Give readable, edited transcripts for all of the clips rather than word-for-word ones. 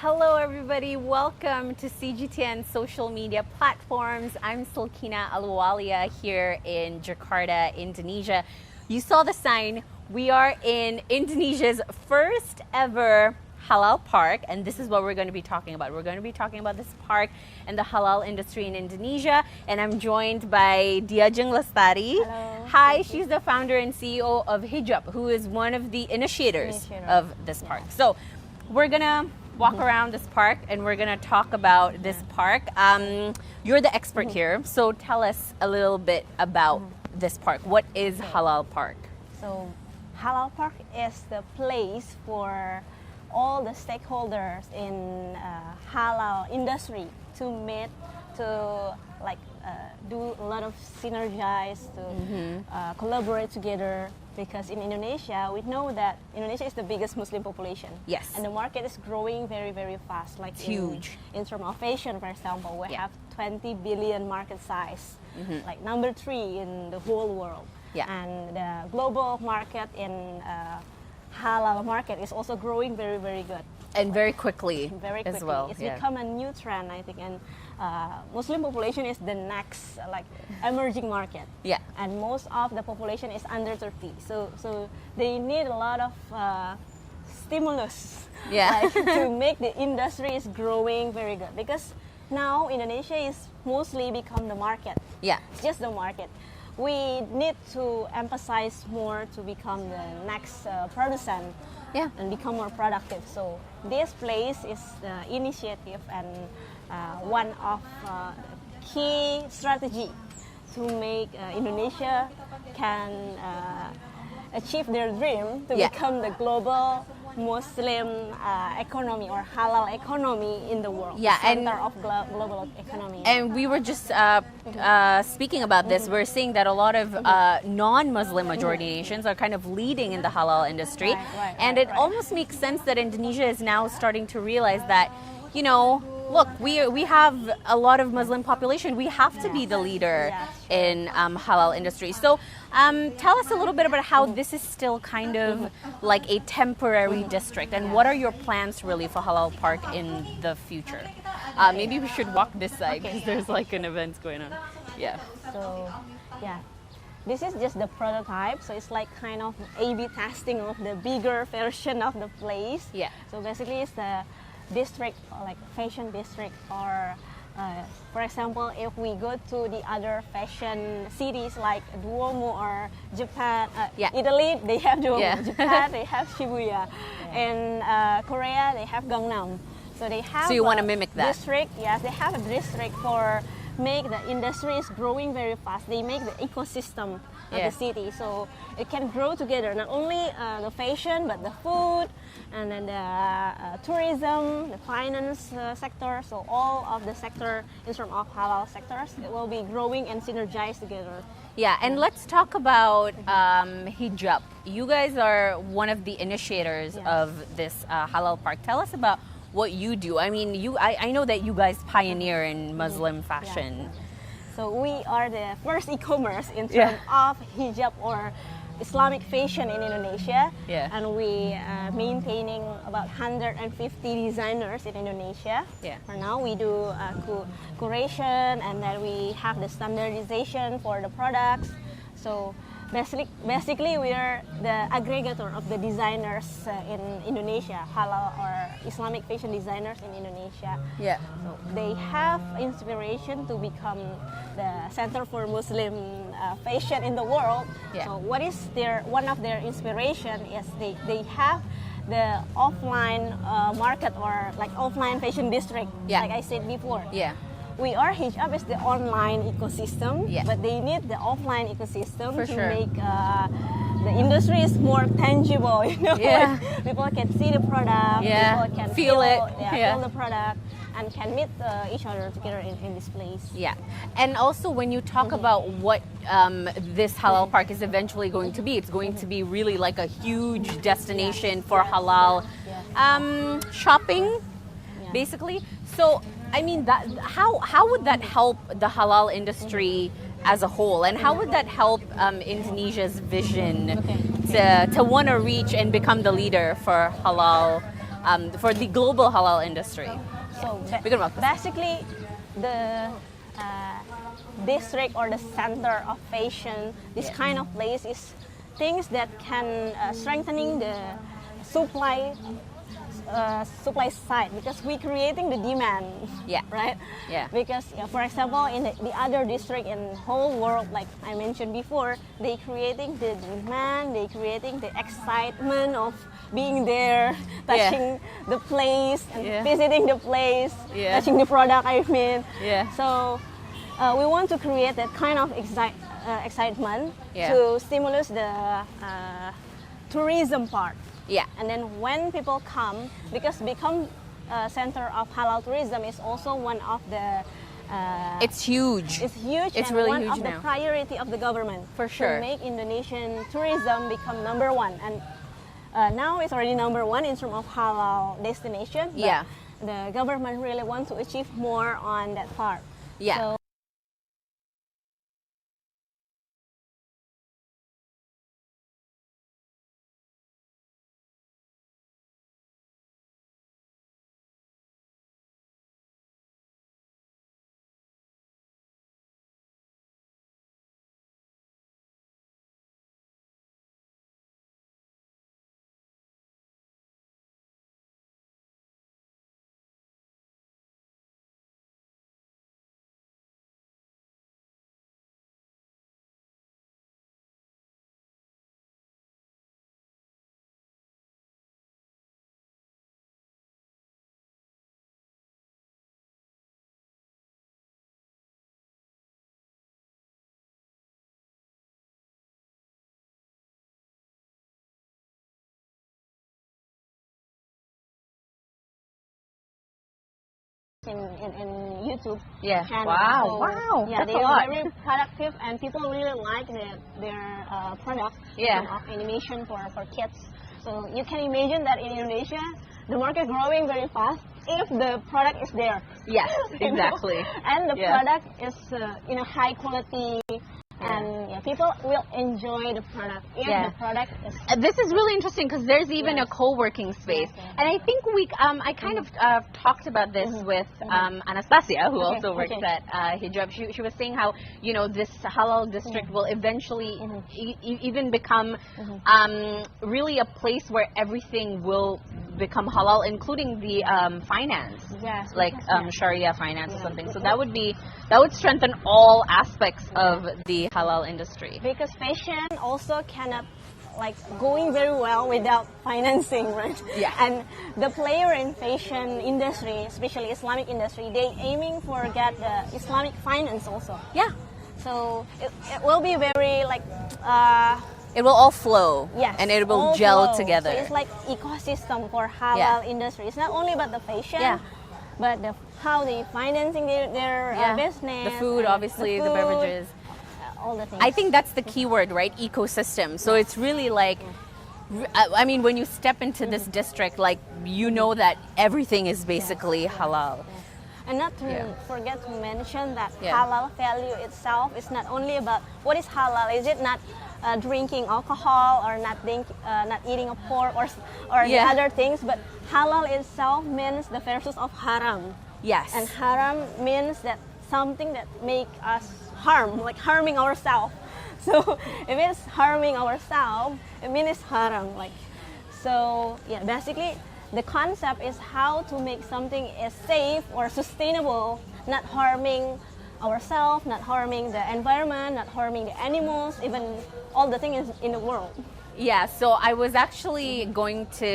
Hello everybody, welcome to CGTN social media platforms. I'm Silkina Ahluwalia here in Jakarta, Indonesia. You saw the sign. We are in Indonesia's first ever halal park, and this is what we're going to be talking about. We're going to be talking about this park and the halal industry in Indonesia, and I'm joined by Diajeng Lestari. Hello. Hi, she's the founder and CEO of Hijab, who is one of the initiators of this park. So we're gonna walk around this park and we're gonna talk about this park. You're the expert here, so tell us a little bit about this park. What is Halal Park? So Halal Park is the place for all the stakeholders in halal industry to meet, to do a lot of synergize, to collaborate together. Because in Indonesia, we know that Indonesia is the biggest Muslim population. Yes. And the market is growing very, very fast. Like it's huge. In terms of fashion, for example, we have 20 billion market size, like number 3 in the whole world. Yeah. And the global market in halal market is also growing very, very good. And very quickly, very quickly. As well. It's become a new trend, I think. And Muslim population is the next emerging market. Yeah. And most of the population is under 30. So they need a lot of stimulus to make the industry is growing very good. Because now Indonesia is mostly become the market. Yeah. It's just the market. We need to emphasize more to become the next producent and become more productive. So this place is the initiative and one of key strategy to make Indonesia can achieve their dream to become the global Muslim economy or halal economy in the world. Yeah, center of global economy. And we were just speaking about this. We're seeing that a lot of non-Muslim majority nations are kind of leading in the halal industry. And it almost makes sense that Indonesia is now starting to realize that, you know, look, we have a lot of Muslim population. We have to be the leader in halal industry. So tell us a little bit about how this is still kind of like a temporary district, and what are your plans really for Halal Park in the future? Maybe we should walk this side because there's like an event going on. Yeah. So, this is just the prototype. So it's like kind of A/B testing of the bigger version of the place. Yeah. So basically, it's the district, like fashion district, or for example, if we go to the other fashion cities like Duomo or Japan, Italy, they have Duomo. Japan, they have Shibuya. In Korea, they have Gangnam. So they have. So you want to mimic that? District, yes, they have a district for make the industry is growing very fast. They make the ecosystem of the city, so it can grow together. Not only the fashion, but the food, and then the tourism, the finance sector. So all of the sector in terms of halal sectors, it will be growing and synergized together. Yeah, and let's talk about Hijab. You guys are one of the initiators of this halal park. Tell us about what you do. I mean, I know that you guys pioneer in Muslim fashion. So we are the first e-commerce in terms of hijab or Islamic fashion in Indonesia. Yeah. And we maintaining about 150 designers in Indonesia. Yeah. For now, we do curation, and then we have the standardization for the products. So basically, we are the aggregator of the designers in Indonesia, halal or Islamic fashion designers in Indonesia. Yeah. So they have inspiration to become the center for Muslim fashion in the world. Yeah. So what is one of their inspiration is they have the offline market or like offline fashion district. Like I said before. Yeah. We are Hijab is the online ecosystem, but they need the offline ecosystem to make the industry is more tangible. You know, people can see the product, people can feel it, feel the product, and can meet each other together in this place. Yeah, and also when you talk about what this halal park is eventually going to be, it's going to be really like a huge destination for halal shopping, basically. So I mean, how would that help the halal industry as a whole, and how would that help Indonesia's vision to want to reach and become the leader for halal for the global halal industry. So Basically, the district or the center of fashion, this kind of place is things that can strengthening the supply side, because we're creating the demand. Right. Because for example, in the other district in whole world, like I mentioned before, they creating the demand, they creating the excitement of being there, touching the place and visiting the place, touching the product, I mean. So we want to create that kind of excitement to stimulate the tourism part. And then when people come, because become center of halal tourism is also one of the it's huge. It's huge. It's and really one huge of now. the priority of the government For sure. to make Indonesian tourism become #1. And now it's already #1 in terms of halal destination. But the government really wants to achieve more on that part. So, in YouTube channel. Wow. Yeah, That's they a are lot. very productive and people really like their product of animation for kids. So you can imagine that in Indonesia, the market growing very fast if the product is there. Yes, exactly. And the product is high quality. And people will enjoy the product if the product is. This is really interesting because there's even a co-working space, and I think I kind of talked about this with Anastasia, who also works at Hijab. She was saying how this halal district will eventually even become really a place where everything will become halal, including the finance, like Sharia finance or something. So that would strengthen all aspects of the halal industry. Because fashion also cannot going very well without financing, right? And the player in fashion industry, especially Islamic industry, they aiming for get the Islamic finance also. So it will be very it will all flow, and it will gel flow. together. So it's like ecosystem for halal industry. It's not only about the fashion, but how they financing their business. The food, obviously, the beverages. All the things. I think that's the key word, right? Ecosystem. So it's really I mean, when you step into this district, you know that everything is basically halal. And not to forget to mention that halal value itself is not only about what is halal. Is it not drinking alcohol or not eating a pork or the other things? But halal itself means the versus of haram. And haram means that something that make us harm, like harming ourselves. So if it's harming ourselves, it means it's haram. So basically the concept is how to make something is safe or sustainable, not harming ourselves, not harming the environment, not harming the animals, even all the things in the world. So I was actually going to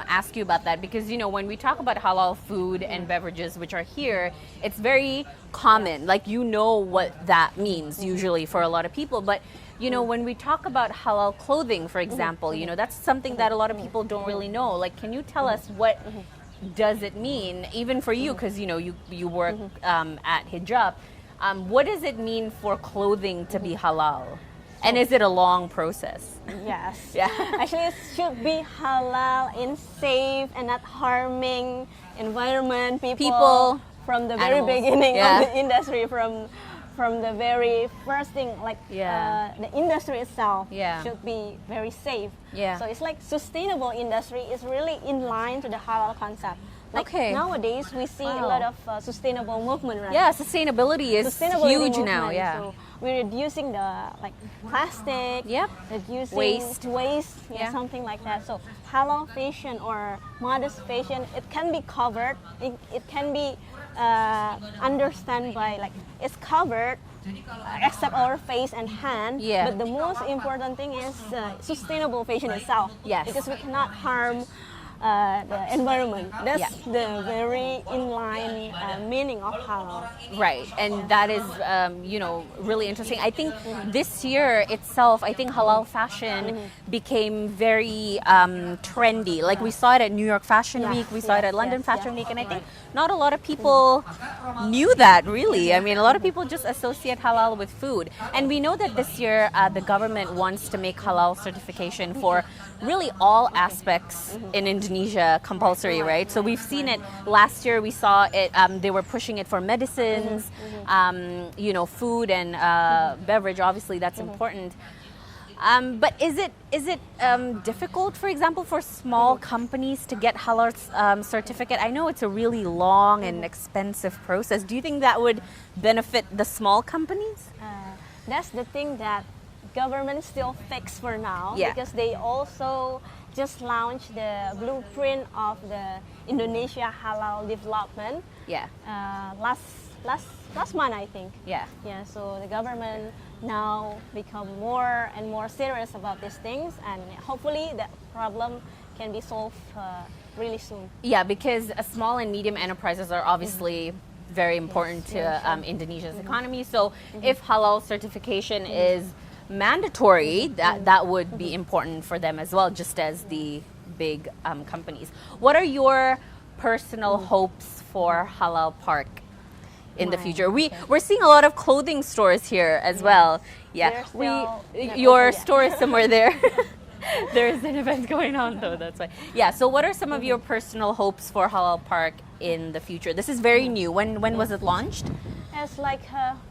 ask you about that because, when we talk about halal food and beverages, which are here, it's very common. What that means usually for a lot of people. But, when we talk about halal clothing, for example, that's something that a lot of people don't really know. Can you tell us what does it mean, even for you, because, you work at Hijab. What does it mean for clothing to be halal? And is it a long process? Yes. Actually, it should be halal and safe and not harming environment, people from the very beginning of the industry, from from the very first thing, like the industry itself should be very safe. So it's like sustainable industry is really in line to the halal concept. Like nowadays we see a lot of sustainable movement, right? Yeah, sustainability is huge now. Yeah. So we're reducing the plastic, reducing waste, something like that. So halal fashion or modest fashion, it can be covered. It can be understand by it's covered except our face and hand. But the most important thing is sustainable fashion itself. Because we cannot harm the environment. That's the very in-line meaning of halal. Right, and that is, really interesting. I think this year itself, I think halal fashion became very trendy. Like we saw it at New York Fashion Week, we saw it at London Fashion Week, and I think not a lot of people knew that really. I mean, a lot of people just associate halal with food. And we know that this year the government wants to make halal certification for really all aspects in Indonesia compulsory, right? So we've seen it last year. We saw it. They were pushing it for medicines, food and beverage. Obviously, that's important. But is it difficult, for example, for small companies to get halal certificate? I know it's a really long and expensive process. Do you think that would benefit the small companies? That's the thing that government still fix for now, because they also just launched the blueprint of the Indonesia halal development. Last month, I think. So the government now become more and more serious about these things, and hopefully that problem can be solved really soon. Yeah, because small and medium enterprises are obviously very important to Indonesia's economy. So if halal certification is mandatory, that would be important for them as well, just as the big companies. What are your personal hopes for Halal Park in the future? We're seeing a lot of clothing stores here as well. Your store is somewhere there. There is an event going on though, that's why. So what are some of your personal hopes for Halal Park in the future? This is very new. When was it launched? It's like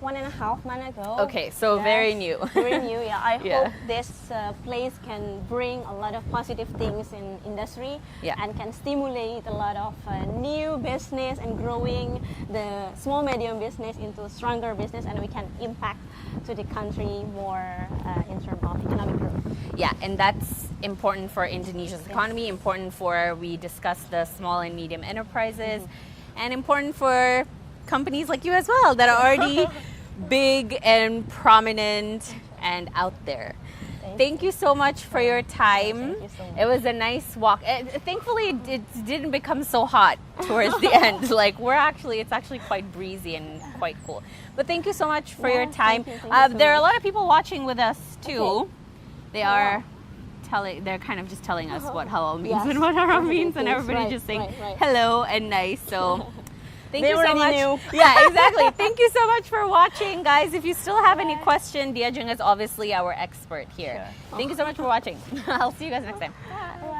1.5 months ago. Okay, so very new. Very new, I hope this place can bring a lot of positive things in industry and can stimulate a lot of new business and growing the small medium business into stronger business, and we can impact to the country more in terms of economic growth. And that's important for Indonesia's economy, important for, we discussed the small and medium enterprises, and important for companies like you as well that are already big and prominent and out there. Thank you so much for your time. It was a nice walk. Thankfully, it didn't become so hot towards the end. It's actually quite breezy and quite cool. But thank you so much for your time. There are a lot of people watching with us too. They are they're kind of just telling us what halal means and what haram means, and everybody just saying hello and nice. So thank you so much. Yeah, exactly. Thank you so much for watching, guys. If you still have any question, Dia Jung is obviously our expert here. Thank you so much for watching. I'll see you guys next time. Bye.